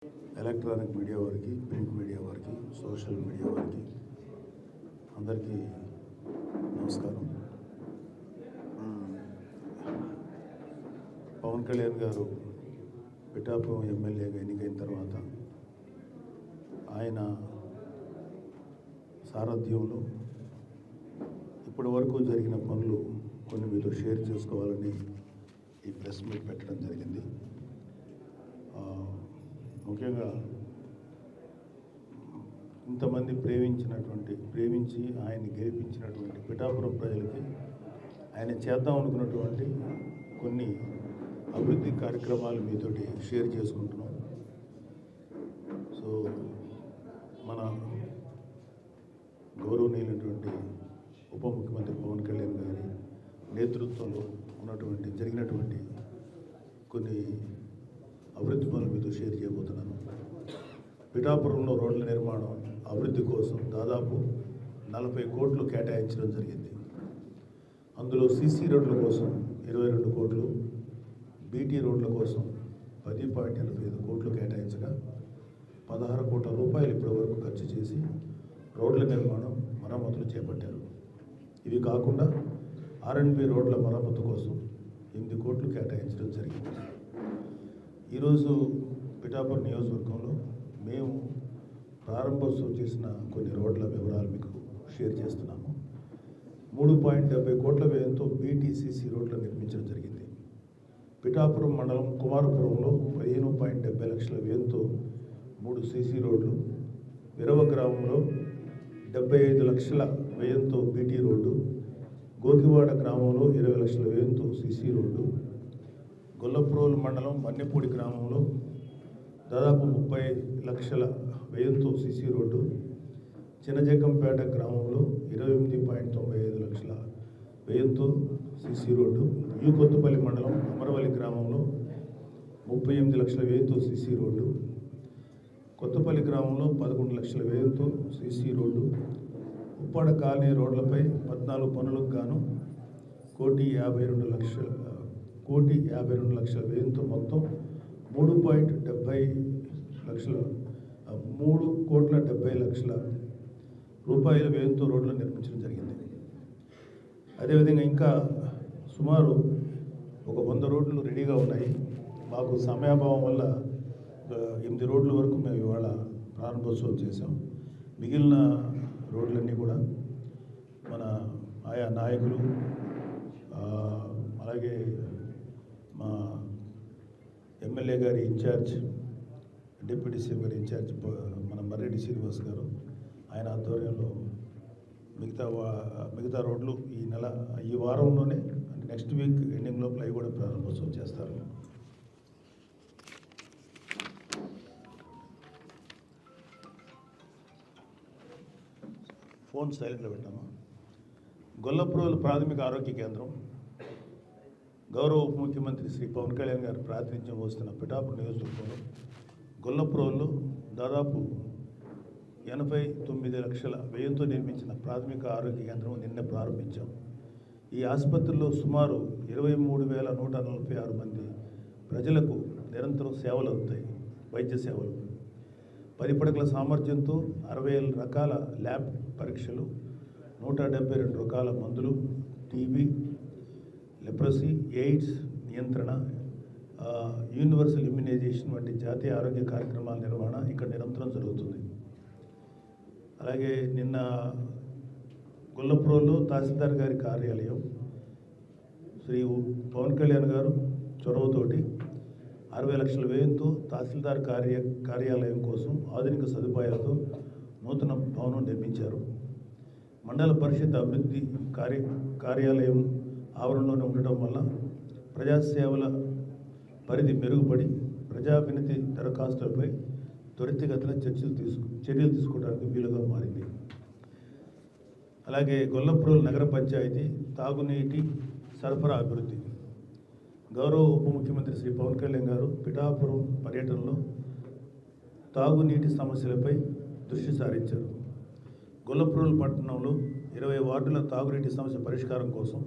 Electronic media వారికి, print media వారికి, social media వారికి అందరికీ నమస్కారం. పవన్ కళ్యాణ్ గారు పిఠాపురం ఎమ్మెల్యేగా ఎన్నికైన తర్వాత ఆయన సారథ్యంలో ఇప్పటి వరకు జరిగిన పనులు కొన్ని మీతో షేర్ చేసుకోవాలని ఈ ప్రెస్ మీట్ పెట్టడం జరిగింది. ముఖ్యంగా ఇంతమంది ప్రేమించి ఆయన్ని గెలిపించినటువంటి పిఠాపురం ప్రజలకి ఆయన చేద్దాం అనుకున్నటువంటి కొన్ని అభివృద్ధి కార్యక్రమాలు మీతోటి షేర్ చేసుకుంటున్నాం. సో మన గౌరవనీయులైనటువంటి ఉప ముఖ్యమంత్రి పవన్ కళ్యాణ్ గారి నేతృత్వంలో జరిగినటువంటి కొన్ని అభివృద్ధి పనులు మీతో షేర్ చేయబోతున్నాను. పిఠాపురంలో రోడ్ల నిర్మాణం అభివృద్ధి కోసం దాదాపు 40 కోట్లు కేటాయించడం జరిగింది. అందులో సీసీ రోడ్ల కోసం 22 కోట్లు, బీటీ రోడ్ల కోసం 10.85 కోట్లు కేటాయించగా 16 కోట్ల రూపాయలు ఇప్పటి వరకు ఖర్చు చేసి రోడ్ల నిర్మాణం మరమ్మతులు చేపట్టారు. ఇవి కాకుండా ఆర్ఎండ్బి రోడ్ల మరమ్మతు కోసం 8 కోట్లు కేటాయించడం జరిగింది. ఈరోజు పిఠాపురం నియోజకవర్గంలో మేము ప్రారంభోత్సవం చేసిన కొన్ని రోడ్ల వివరాలు మీకు షేర్ చేస్తున్నాము. 3.70 కోట్ల వ్యయంతో బీటీసీసీ రోడ్లు నిర్మించడం జరిగింది. పిఠాపురం మండలం కుమారపురంలో 15.70 లక్షల వ్యయంతో 3 సీసీ రోడ్లు, విరవ గ్రామంలో 75 లక్షల వ్యయంతో బీటీ రోడ్డు, గోకివాడ గ్రామంలో 20 లక్షల వ్యయంతో సీసీ రోడ్డు, గొల్లప్రోలు మండలం మన్నెపూడి గ్రామంలో దాదాపు 30 లక్షల వ్యయంతో సీసీ రోడ్డు, చిన్నజగ్గంపేట గ్రామంలో 28.95 లక్షల వ్యయంతో సీసీ రోడ్డు, కొత్తపల్లి మండలం అమరవల్లి గ్రామంలో 38 లక్షల వ్యయంతో సీసీ రోడ్డు, కొత్తపల్లి గ్రామంలో 11 లక్షల వ్యయంతో సీసీ రోడ్డు, ఉప్పాడ కాలనీ రోడ్లపై 14 పనులకు గాను 1,52 లక్షల వ్యయంతో మొత్తం 3,70 లక్షల రూపాయల వ్యయంతో రోడ్లు నిర్మించడం జరిగింది. అదేవిధంగా ఇంకా సుమారు ఒక 100 రోడ్లు రెడీగా ఉన్నాయి. మాకు సమయాభావం వల్ల 8 రోడ్ల వరకు మేము ఇవాళ ప్రారంభోత్సవం చేశాం. మిగిలిన రోడ్లన్నీ కూడా మన ఆయా నాయకులు, అలాగే మా ఎమ్మెల్యే గారి ఇన్ఛార్జ్, డిప్యూటీ సీఎం గారి ఇన్ఛార్జ్ మన మర్రెడ్డి శ్రీనివాస్ గారు, ఆయన ఆధ్వర్యంలో మిగతా రోడ్లు ఈ వారంలోనే నెక్స్ట్ వీక్ ఎండింగ్ లోపల అవి కూడా ప్రారంభోత్సవం చేస్తారు. ఫోన్ సైలెంట్లో పెట్టామా. గొల్లప్రోలు ప్రాథమిక ఆరోగ్య కేంద్రం గౌరవ ఉప ముఖ్యమంత్రి శ్రీ పవన్ కళ్యాణ్ గారు ప్రాతినిధ్యం వస్తున్న పిఠాపురం నియోజకవర్గంలో గొల్లప్రోలు దాదాపు 89 లక్షల వ్యయంతో నిర్మించిన ప్రాథమిక ఆరోగ్య కేంద్రం నిన్న ప్రారంభించాం. ఈ ఆసుపత్రిలో సుమారు 23,146 మంది ప్రజలకు నిరంతరం సేవలు అవుతాయి. వైద్య సేవలు 10 పడకల సామర్థ్యంతో 60 రకాల ల్యాబ్ పరీక్షలు, 172 రకాల మందులు, టీబీ, లెప్రసీ, ఎయిడ్స్ నియంత్రణ, యూనివర్సల్ ఇమ్యునైజేషన్ వంటి జాతీయ ఆరోగ్య కార్యక్రమాల నిర్వహణ ఇక్కడ నిరంతరం జరుగుతుంది. అలాగే నిన్న గొల్లప్రోలో తహసీల్దార్ గారి కార్యాలయం శ్రీ పవన్ కళ్యాణ్ గారు చొరవతోటి 60 లక్షల వ్యయంతో తహసీల్దార్ కార్యాలయం కోసం ఆధునిక సదుపాయాలతో నూతన భవనం నిర్మించారు. మండల పరిషత్ అభివృద్ధి కార్యాలయం ఆవరణలోనే ఉండటం వల్ల ప్రజాసేవల పరిధి మెరుగుపడి ప్రజా వినతి దరఖాస్తులపై త్వరితగతిన చర్యలు తీసుకోవడానికి వీలుగా మారింది. అలాగే గొల్లప్రోలు నగర పంచాయతీ తాగునీటి సరఫరా అభివృద్ధి గౌరవ ఉప ముఖ్యమంత్రి శ్రీ పవన్ కళ్యాణ్ గారు పిఠాపురం పర్యటనలో తాగునీటి సమస్యలపై దృష్టి సారించారు. గొల్లప్రోలు పట్టణంలో 20 వార్డుల తాగునీటి సమస్య పరిష్కారం కోసం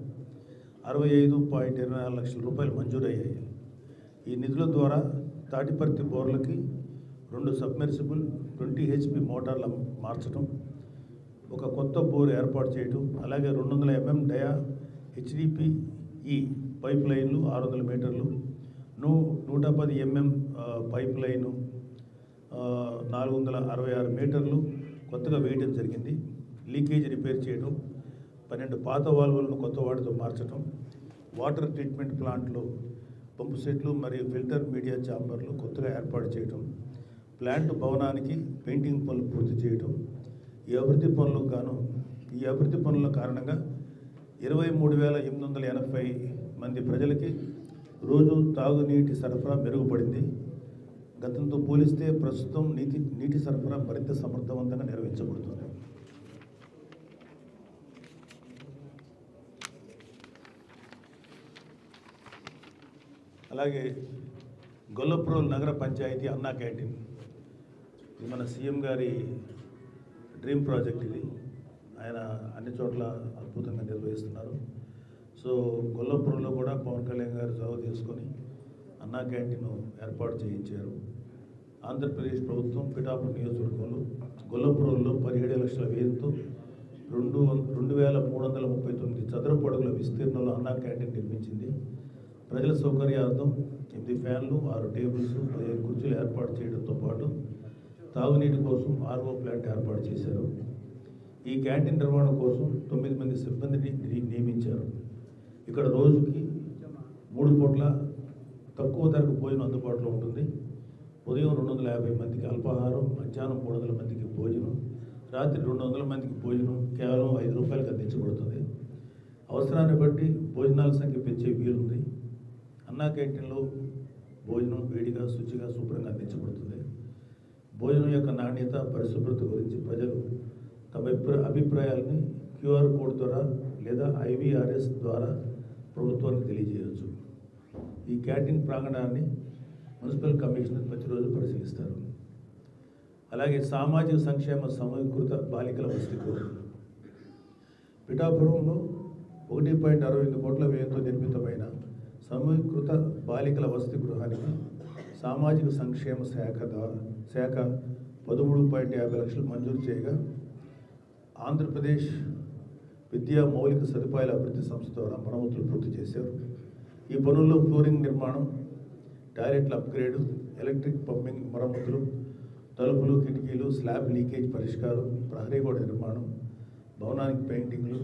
65.24 లక్షల రూపాయలు మంజూరయ్యాయి. ఈ నిధుల ద్వారా తాటిపర్తి బోర్లకి 2 సబ్మెర్సిబుల్ 20 HP మోటార్ల మార్చడం, ఒక కొత్త బోర్ ఏర్పాటు చేయడం, అలాగే 200 mm డయా HDPE పైప్ లైన్లు 600 మీటర్లు, 110 mm పైప్ లైను 466 మీటర్లు కొత్తగా వేయడం జరిగింది. లీకేజ్ రిపేర్ చేయడం, 12 పాత వాల్వులను కొత్త వాటితో మార్చడం, వాటర్ ట్రీట్మెంట్ ప్లాంట్లో పంపు సెట్లు మరియు ఫిల్టర్ మీడియా ఛాంబర్లు కొత్తగా ఏర్పాటు చేయడం, ప్లాంట్ భవనానికి పెయింటింగ్ పనులు పూర్తి చేయడం. ఈ అభివృద్ధి పనుల కారణంగా 23,880 మంది ప్రజలకి రోజు తాగునీటి సరఫరా మెరుగుపడింది. గతంతో పోలిస్తే ప్రస్తుతం నీటి సరఫరా మరింత సమర్థవంతంగా నిర్వహించబడుతుంది. అలాగే గొల్లప్రోల్ నగర పంచాయతీ అన్నా క్యాంటీన్, ఇది మన సీఎం గారి డ్రీమ్ ప్రాజెక్ట్. ఇది ఆయన అన్ని చోట్ల అద్భుతంగా నిర్వహిస్తున్నారు. సో గొల్లప్రోల్లో కూడా పవన్ కళ్యాణ్ గారు చొరవ తీసుకొని అన్నా క్యాంటీన్ ఏర్పాటు చేయించారు. ఆంధ్రప్రదేశ్ ప్రభుత్వం పిఠాపురం నియోజకవర్గంలో గొల్లప్రోల్లో 17 లక్షల వ్యయంతో 2,339 చదరపు అడుగుల విస్తీర్ణంలో అన్నా క్యాంటీన్ నిర్మించింది. ప్రజల సౌకర్యార్థం 8 ఫ్యాన్లు, 6 టేబుల్స్, 15 కుర్చీలు ఏర్పాటు చేయడంతో పాటు తాగునీటి కోసం RO ప్లాంట్ ఏర్పాటు చేశారు. ఈ క్యాంటీన్ నిర్వహణ కోసం 9 మంది సిబ్బందిని నియమించారు. ఇక్కడ రోజుకి 3 పూట్ల తక్కువ ధరకు భోజనం అందుబాటులో ఉంటుంది. ఉదయం 250 మందికి అల్పాహారం, మధ్యాహ్నం 300 మందికి భోజనం, రాత్రి 200 మందికి భోజనం కేవలం 5 రూపాయలకు అందించబడుతుంది. అవసరాన్ని బట్టి భోజనాల సంఖ్య పెంచే వీలుంది. అన్నా క్యాంటీన్లో భోజనం వేడిగా, శుచిగా, శుభ్రంగా అందించబడుతుంది. భోజనం యొక్క నాణ్యత, పరిశుభ్రత గురించి ప్రజలు తమ అభిప్రాయాలని QR కోడ్ ద్వారా లేదా IVRS ద్వారా ప్రభుత్వానికి తెలియజేయవచ్చు. ఈ క్యాంటీన్ ప్రాంగణాన్ని మున్సిపల్ కమిషనర్ ప్రతిరోజు పరిశీలిస్తారు. అలాగే సామాజిక సంక్షేమ సమీకృత బాలికల వసతి గృహం పిఠాపురంలో 1.68 కోట్ల వ్యయంతో నిర్మితమైన సమీకృత బాలికల వసతి గృహానికి సామాజిక సంక్షేమ శాఖ 13.50 లక్షలు మంజూరు చేయగా ఆంధ్రప్రదేశ్ విద్యా మౌలిక సదుపాయాల అభివృద్ధి సంస్థ ద్వారా మరమ్మతులు పూర్తి చేశారు. ఈ పనుల్లో ఫ్లోరింగ్ నిర్మాణం, టాయిలెట్ల అప్గ్రేడు, ఎలక్ట్రిక్ పంపింగ్ మరమ్మతులు, తలుపులు, కిటికీలు, స్లాబ్ లీకేజ్ పరిష్కారం, ప్రహరీ గోడ నిర్మాణం, భవనానికి పెయింటింగ్లు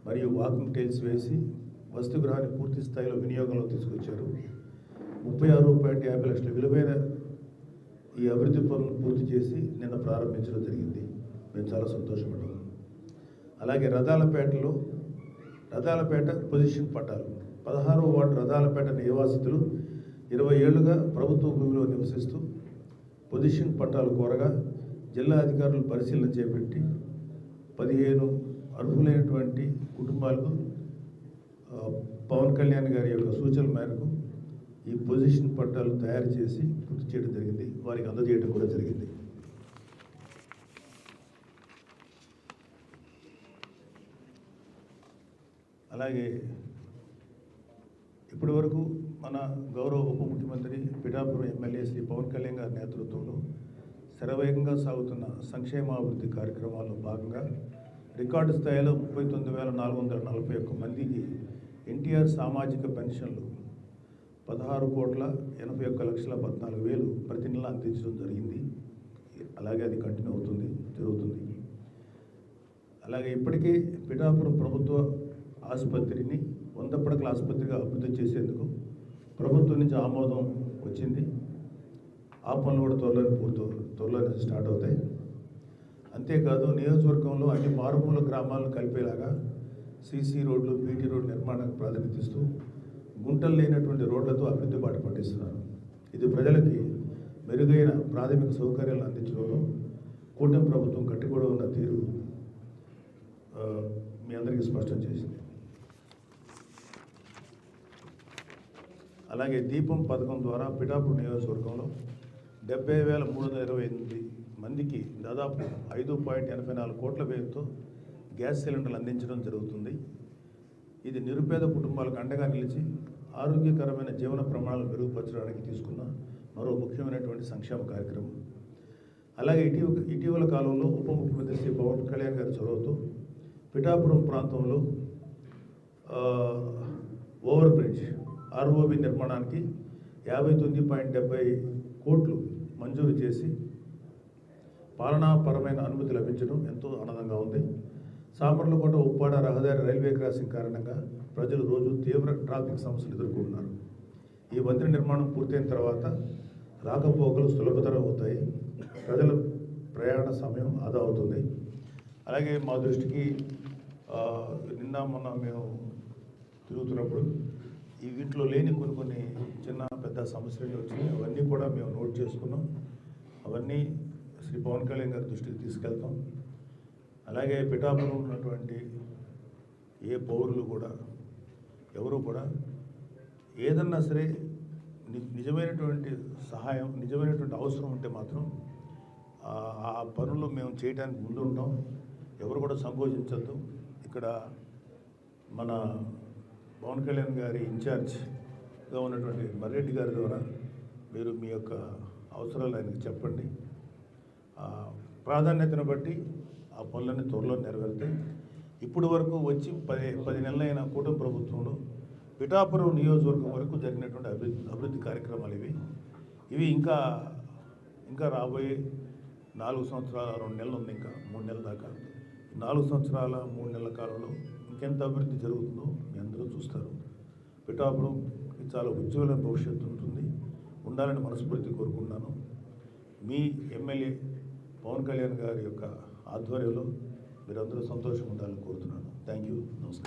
మరియు వాకింగ్ టైల్స్ వేసి వసతి గృహాన్ని పూర్తి స్థాయిలో వినియోగంలో తీసుకొచ్చారు. 36.50 లక్షల విలువైన ఈ అభివృద్ధి పనులను పూర్తి చేసి నిన్న ప్రారంభించడం జరిగింది. మేము చాలా సంతోషపడ్డాము. అలాగే రథాలపేట పొజిషన్ పట్టాలు 16వ వార్డు రథాలపేట నివాసితులు 20 ఏళ్లుగా ప్రభుత్వ భూమిలో నివసిస్తూ పొజిషన్ పట్టాలు కోరగా జిల్లా అధికారులు పరిశీలన చేపట్టి 15 అర్హులైనటువంటి కుటుంబాలకు పవన్ కళ్యాణ్ గారి యొక్క సూచనల మేరకు ఈ పొజిషన్ పట్టాలు తయారు చేసి పూర్తి చేయడం జరిగింది. వారికి అందజేయడం కూడా జరిగింది. అలాగే ఇప్పటి వరకు మన గౌరవ ఉప ముఖ్యమంత్రి పిఠాపురం ఎమ్మెల్యే శ్రీ పవన్ కళ్యాణ్ గారి నేతృత్వంలో శరవేగంగా సాగుతున్న సంక్షేమాభివృద్ధి కార్యక్రమాల్లో భాగంగా రికార్డు స్థాయిలో 39,441 మందికి NTR సామాజిక పెన్షన్లు 16,81,14,000 ప్రతి నెల అందించడం జరిగింది. అలాగే అది కంటిన్యూ జరుగుతుంది. అలాగే ఇప్పటికే పిఠాపురం ప్రభుత్వ ఆసుపత్రిని 100 పడకల ఆసుపత్రిగా అభివృద్ధి చేసేందుకు ప్రభుత్వం నుంచి ఆమోదం వచ్చింది. ఆ పనులు కూడా త్వరలోనే స్టార్ట్ అవుతాయి. అంతేకాదు నియోజకవర్గంలో అన్ని మారుమూల గ్రామాలను కలిపేలాగా CC రోడ్లు, BT రోడ్లు నిర్మాణానికి ప్రాధాన్యత ఇస్తూ గుంటలు లేనటువంటి రోడ్లతో అభివృద్ధి బాట పట్టిస్తున్నారు. ఇది ప్రజలకి మెరుగైన ప్రాథమిక సౌకర్యాలను అందించడంలో కూటమి ప్రభుత్వం కట్టుబడి ఉన్న తీరు మీ అందరికీ స్పష్టం చేసింది. అలాగే దీపం పథకం ద్వారా పిఠాపురం నియోజకవర్గంలో 70,328 మందికి దాదాపు 5.84 కోట్ల వ్యయంతో గ్యాస్ సిలిండర్లు అందించడం జరుగుతుంది. ఇది నిరుపేద కుటుంబాలకు అండగా నిలిచి ఆరోగ్యకరమైన జీవన ప్రమాణాలు మెరుగుపరచడానికి తీసుకున్న మరో ముఖ్యమైనటువంటి సంక్షేమ కార్యక్రమం. అలాగే ఇటీవల కాలంలో ఉప ముఖ్యమంత్రి శ్రీ పవన్ కళ్యాణ్ గారి చొరవతో పిఠాపురం ప్రాంతంలో ఓవర్ బ్రిడ్జ్ ఆర్ఓబి నిర్మాణానికి 59.70 కోట్లు మంజూరు చేసి పాలనాపరమైన అనుమతి లభించడం ఎంతో ఆనందంగా ఉంది. సామర్లకోట ఉప్పాడ రహదారి రైల్వే క్రాసింగ్ కారణంగా ప్రజలు రోజు తీవ్ర ట్రాఫిక్ సమస్యలు ఎదుర్కొంటున్నారు. ఈ వంతెన నిర్మాణం పూర్తయిన తర్వాత రాకపోకలు సులభతరం అవుతాయి, ప్రజల ప్రయాణ సమయం ఆదా అవుతుంది. అలాగే మా దృష్టికి నిన్న మొన్న మేము తిరుగుతున్నప్పుడు ఈ వీటిలో లేని కొన్ని చిన్న పెద్ద సమస్యలు వచ్చినాయి. అవన్నీ కూడా మేము నోట్ చేసుకున్నాం. అవన్నీ శ్రీ పవన్ కళ్యాణ్ గారి దృష్టికి తీసుకెళ్తాం. అలాగే పిఠాపురం ఉన్నటువంటి ఏ పౌరులు కూడా ఎవరు కూడా ఏదన్నా సరే నిజమైనటువంటి సహాయం, నిజమైనటువంటి అవసరం ఉంటే మాత్రం ఆ పనులు మేము చేయడానికి ముందు ఉంటాం. ఎవరు కూడా సంకోచించద్దు. ఇక్కడ మన పవన్ కళ్యాణ్ గారి ఇన్ఛార్జ్గా ఉన్నటువంటి మర్రెడ్డి గారి ద్వారా మీరు మీ యొక్క అవసరాలు ఆయనకు చెప్పండి. ప్రాధాన్యతను బట్టి ఆ పనులన్నీ త్వరలో నెరవేరుతాయి. ఇప్పుడు వరకు వచ్చి 10 నెలలైన కూటమి ప్రభుత్వంలో పిఠాపురం నియోజకవర్గం వరకు జరిగినటువంటి అభివృద్ధి కార్యక్రమాలు ఇవి ఇంకా రాబోయే 4 సంవత్సరాల 2 నెలలు ఉంది, ఇంకా 3 నెలల దాకా. 4 సంవత్సరాల 3 నెలల కాలంలో ఇంకెంత అభివృద్ధి జరుగుతుందో మీ అందరూ చూస్తారు. పిఠాపురంకి చాలా ఉజ్వల భవిష్యత్తు ఉండాలని మనస్ఫూర్తి కోరుకుంటున్నాను. మీ ఎమ్మెల్యే పవన్ కళ్యాణ్ గారి యొక్క ఆధ్వర్యంలో మీరందరూ సంతోషంగా ఉండాలని కోరుతున్నాను. Thank you. నమస్కారం.